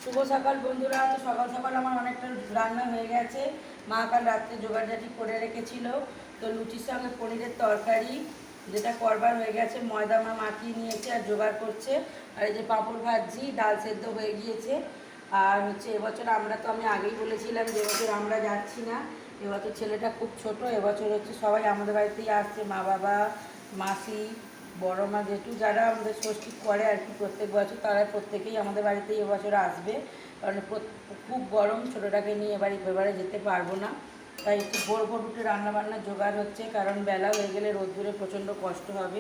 শুভ সকাল বন্ধুরা। তো সকাল সকাল আমার অনেকটা রান্না হয়ে গেছে। মা কাল রাত্রে জোগাড়জাটি করে রেখেছিল। তো লুচির সঙ্গে পনিরের তরকারি যেটা করবার হয়ে গেছে, ময়দা মা মাখিয়ে নিয়েছে আর জোগাড় করছে। আর এই যে পাঁপড় ভাজি, ডাল সেদ্ধ হয়ে গিয়েছে। আর হচ্ছে এবছর আমরা তো আমি আগেই বলেছিলাম যে এবছর আমরা যাচ্ছি না। এবছর ছেলেটা খুব ছোট, এবছর হচ্ছে সবাই আমাদের বাড়িতেই আসছে, মা বাবা, মাসি, বড় মা, জেঠু, যারা আমাদের ষষ্ঠী করে আর কি প্রত্যেক বছর, তারা প্রত্যেকেই আমাদের বাড়িতেই এবছর আসবে। কারণ খুব গরম, ছোটোটাকে নিয়ে এবারে যেতে পারবো না। তাই একটু ভোর ভোর উঠে রান্নাবান্নার জোগাড় হচ্ছে, কারণ বেলা হয়ে গেলে রোদ্দুরে প্রচণ্ড কষ্ট হবে।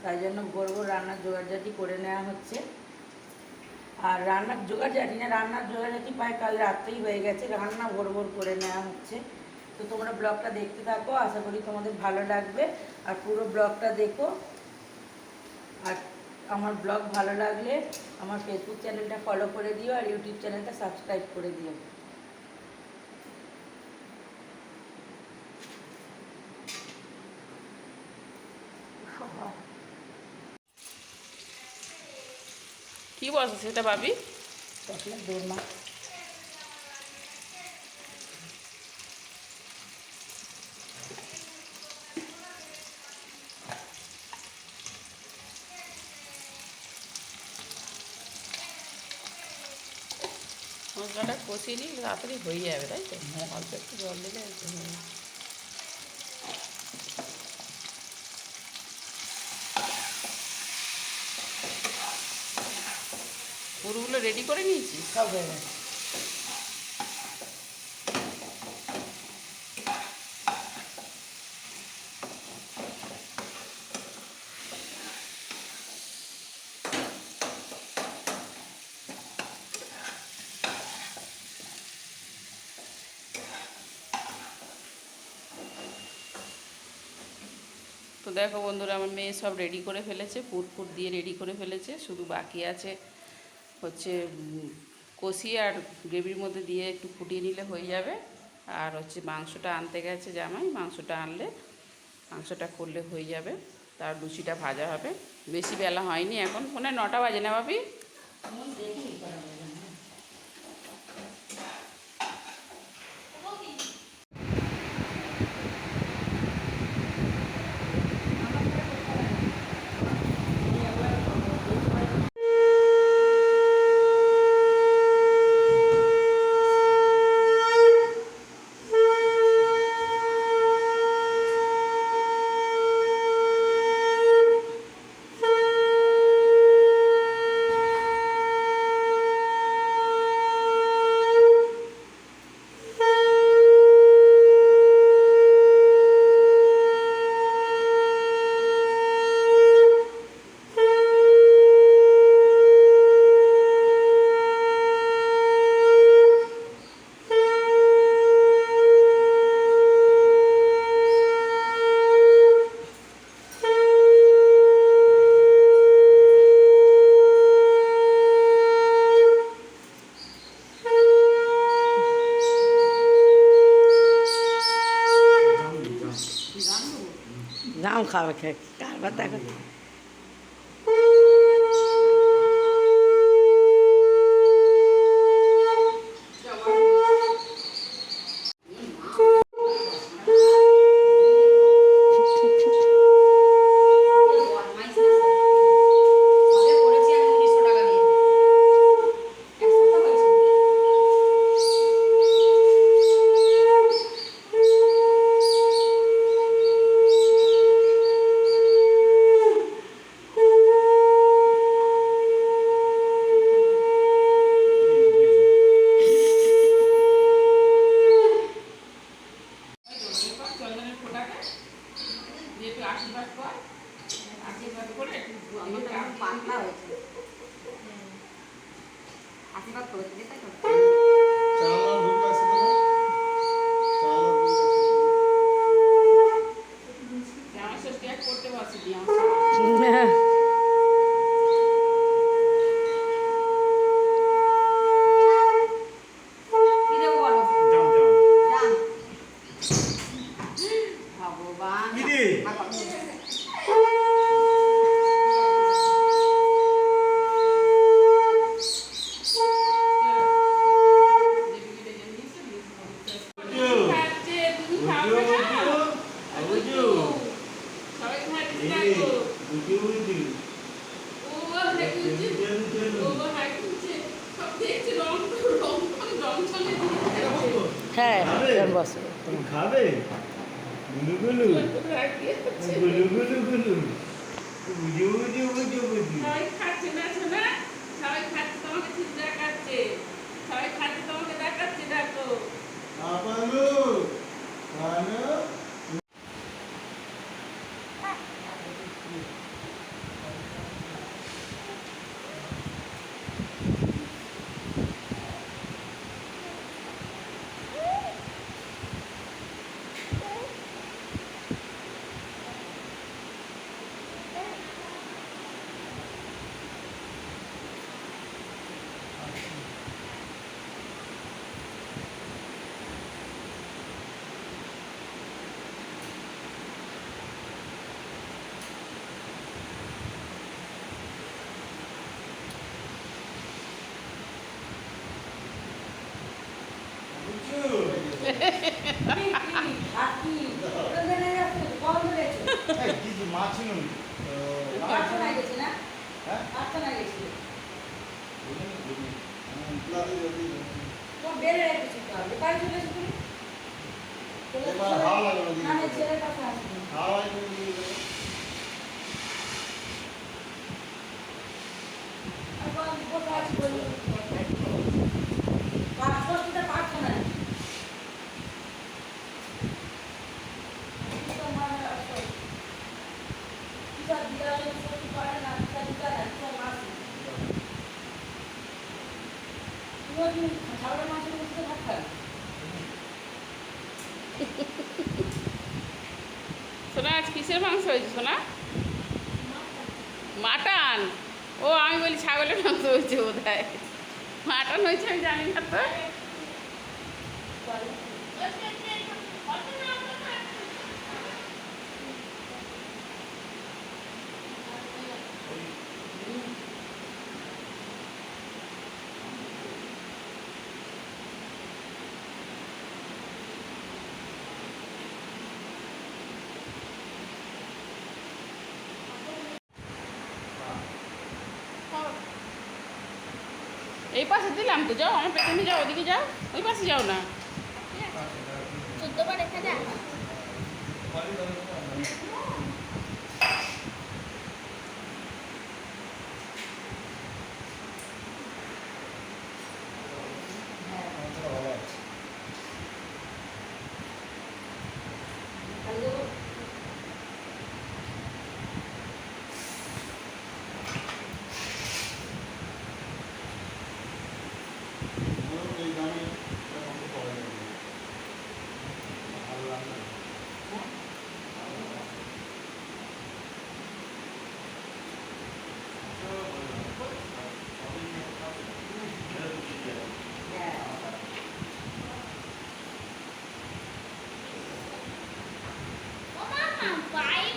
তাই জন্য ভোর ভোর রান্নার জোগাড়জাটি করে নেওয়া হচ্ছে। আর রান্নার জোগাড়জাটি না, রান্নার জোগাড়জাটি প্রায় কাল রাত্রেই হয়ে গেছে, রান্না ভোর ভোর করে নেওয়া হচ্ছে। তো তোমরা ব্লগটা দেখতে থাকো, আশা করি তোমাদের ভালো লাগবে। আর পুরো ব্লগটা দেখো। আর আমার ব্লগ ভালো লাগলে আমার ফেসবুক চ্যানেলটা ফলো করে দিও আর ইউটিউব চ্যানেলটা সাবস্ক্রাইব করে দিও। কি বলছো সেটা ভাবি? চকলেট দোরমা। মশলাটা কষিয়ে নিলে তাড়াতাড়ি হয়ে যাবে, তাই তো? অল্প একটু জল দিলে পুরোগুলো রেডি করে নিয়েছি, সব হয়ে গেছে। তো দেখো বন্ধুরা, আমার মেয়ে সব রেডি করে ফেলেছে, পুট দিয়ে রেডি করে ফেলেছে। শুধু বাকি আছে হচ্ছে কষিয়ে আর গ্রেভির মধ্যে দিয়ে একটু ফুটিয়ে নিলে হয়ে যাবে। আর হচ্ছে মাংসটা আনতে গেছে জামাই, মাংসটা আনলে মাংসটা করলে হয়ে যাবে। তার লুচিটা ভাজা হবে। বেশি বেলা হয়নি, এখন মনে হয় 9টা বাজে না ভাবি? জাম খাবে খেয়ে কারবার দেখো। চন্দনের ফোটাকে দিয়ে একটু আশীর্বাদ কর, আশীর্বাদ করে পাতলা হয়েছে, আশীর্বাদ করেছে তাই তো। আমার ষষ্ঠী এক করতে পারছি দিয়ে ভগবান না গো। ও হাঁটুছে, ও হাঁটুছে। সব দেখছি রং রং রং চলে দিয়েছে। হ্যাঁ বসো খাবে গুলু গুলু গুলু গুলু গুলু বুঝু বুঝু বুঝু বুঝু সবাই খাচ্ছে না শোনা, সবাই খাচ্ছে তোমাকে ঠিক দেখাচ্ছে, সবাই খাচ্ছে তোমাকে দেখাচ্ছে, দেখো। আপানু আনো মাছ নুন হাওয়া লাগলো হাওয়া শোনা আজ কিসের মাংস হয়েছে শোনা? মাটন। ও আমি বলি ছাগলের মাংস হয়েছে বোধ হয়। মাটন হয়েছে আমি জানি না তো। এই পাশে দিলাম তো, যাও আমার পেছনে যাও, ওদিকে যাও, ওই পাশে যাও না।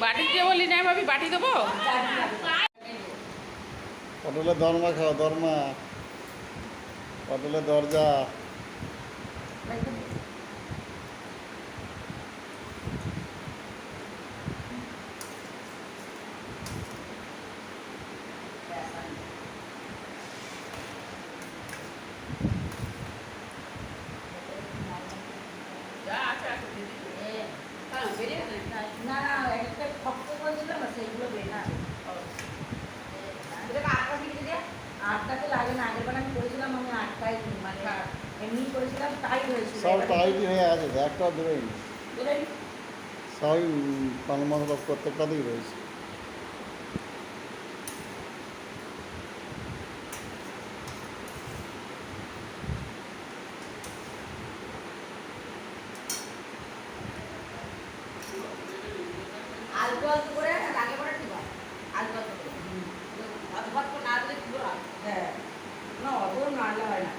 বাটি দিয়ে বললি না ভাবি, বাটি দেবো। পটলের দরমা খাও দরমা পটলের দরজা যা আছে আছে দিয়ে দিবি। হ্যাঁ, বেরিয়ে গেছে নাকি? না না একটা শক্ত করেছিলাম না সেইগুলো বের না আটকাতে লাগে না, আগের বার আমি করেছিলাম, আমি আটকাই মানে এমনি করেছিলাম, টাইট হয়েছিল। সব টাইটই হয়ে আছে একটা বেরোয়নি এবার সবই পান মশলা প্রত্যেকটাতেই রয়েছে অল্প অল্প করে লাগে পরে ঠিক হয়, অল্প অল্প করে অত ভট করে না দিলে পুরো হ্যাঁ না অত নাড়লে হয় না।